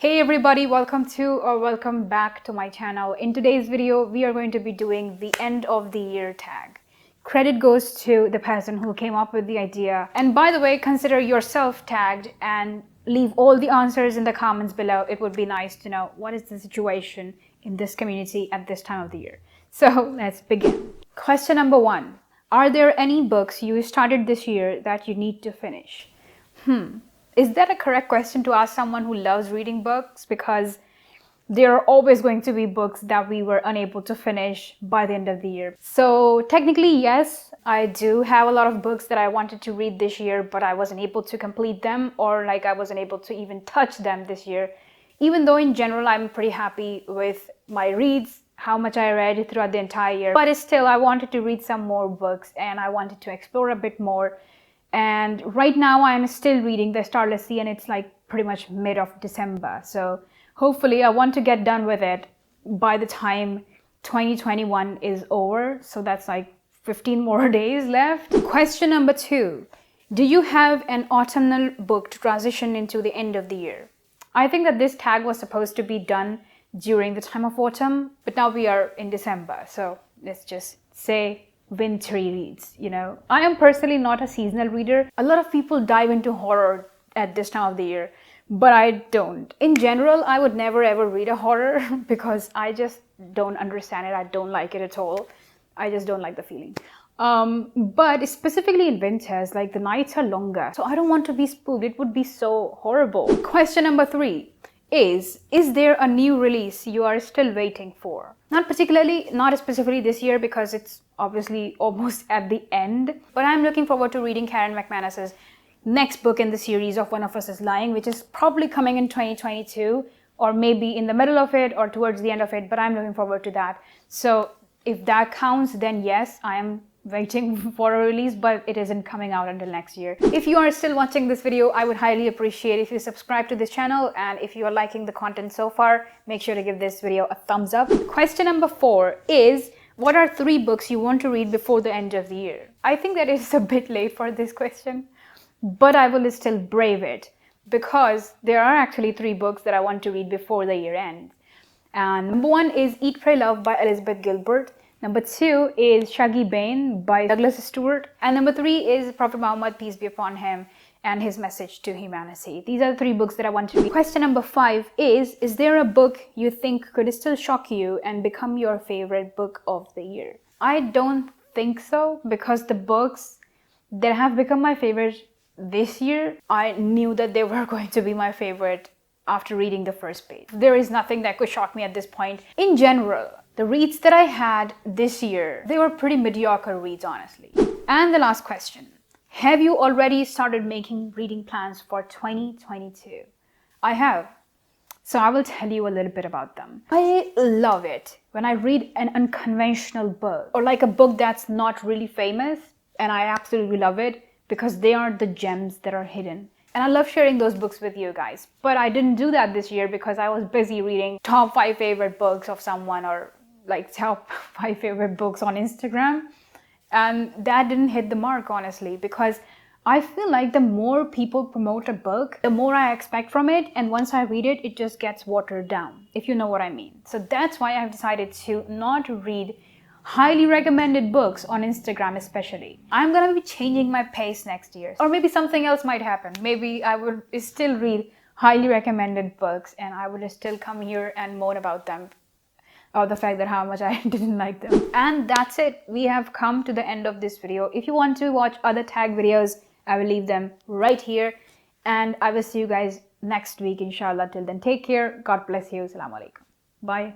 Hey everybody, welcome back to my channel. In today's video, we are going to be doing the end of the year tag. Credit goes to the person who came up with the idea. And by the way, consider yourself tagged and leave all the answers in the comments below. It would be nice to know what is the situation in this community at this time of the year. So let's begin. Question number 1. Are there any books you started this year that you need to finish? Is that a correct question to ask someone who loves reading books? Because there are always going to be books that we were unable to finish by the end of the year. So technically, yes, I do have a lot of books that I wanted to read this year, but I wasn't able to complete them, or like I wasn't able to even touch them this year. Even though in general, I'm pretty happy with my reads, how much I read throughout the entire year. But still, I wanted to read some more books and I wanted to explore a bit more. And right now I'm still reading The Starless Sea, and it's like pretty much mid of December. So hopefully I want to get done with it by the time 2021 is over. So that's like 15 more days left. Question number 2. Do you have an autumnal book to transition into the end of the year? I think that this tag was supposed to be done during the time of autumn, but now we are in December. So let's just say wintry reads, you know. I am personally not a seasonal reader. A lot of people dive into horror at this time of the year, but I don't. In general, I would never ever read a horror because I just don't understand it. I don't like it at all. I just don't like the feeling. But specifically in winters, like the nights are longer, so I don't want to be spooked. It would be so horrible. Question number 3 is there a new release you are still waiting for? Not specifically this year, because it's obviously almost at the end, but I'm looking forward to reading Karen McManus's next book in the series of One of Us is Lying, which is probably coming in 2022, or maybe in the middle of it or towards the end of it, but I'm looking forward to that. So if that counts, then yes, I am waiting for a release, but it isn't coming out until next year. If you are still watching this video, I would highly appreciate if you subscribe to this channel, and if you are liking the content so far, make sure to give this video a thumbs up. Question number 4 is, what are 3 books you want to read before the end of the year? I think that it's a bit late for this question, but I will still brave it, because there are actually 3 books that I want to read before the year ends. And number 1 is Eat, Pray, Love by Elizabeth Gilbert. Number 2 is Shaggy Bane by Douglas Stewart. And number 3 is Prophet Muhammad, peace be upon him, and his message to humanity. These are the 3 books that I want to read. Question number 5 is there a book you think could still shock you and become your favorite book of the year? I don't think so, because the books that have become my favorite this year, I knew that they were going to be my favorite after reading the first page. There is nothing that could shock me at this point. In general, the reads that I had this year, they were pretty mediocre reads, honestly. And the last question. Have you already started making reading plans for 2022? I have. So I will tell you a little bit about them. I love it when I read an unconventional book, or like a book that's not really famous, and I absolutely love it because they are the gems that are hidden. And I love sharing those books with you guys. But I didn't do that this year because I was busy reading top 5 favorite books of someone, or like top 5 favorite books on Instagram. And that didn't hit the mark, honestly, because I feel like the more people promote a book, the more I expect from it. And once I read it, it just gets watered down, if you know what I mean. So that's why I've decided to not read highly recommended books on Instagram, especially. I'm gonna be changing my pace next year. Or maybe something else might happen. Maybe I would still read highly recommended books and I would still come here and moan about them, or the fact that how much I didn't like them. And that's it. We have come to the end of this video. If you want to watch other tag videos, I will leave them right here. And I will see you guys next week, inshallah. Till then, take care. God bless you. Assalamu alaikum. Bye.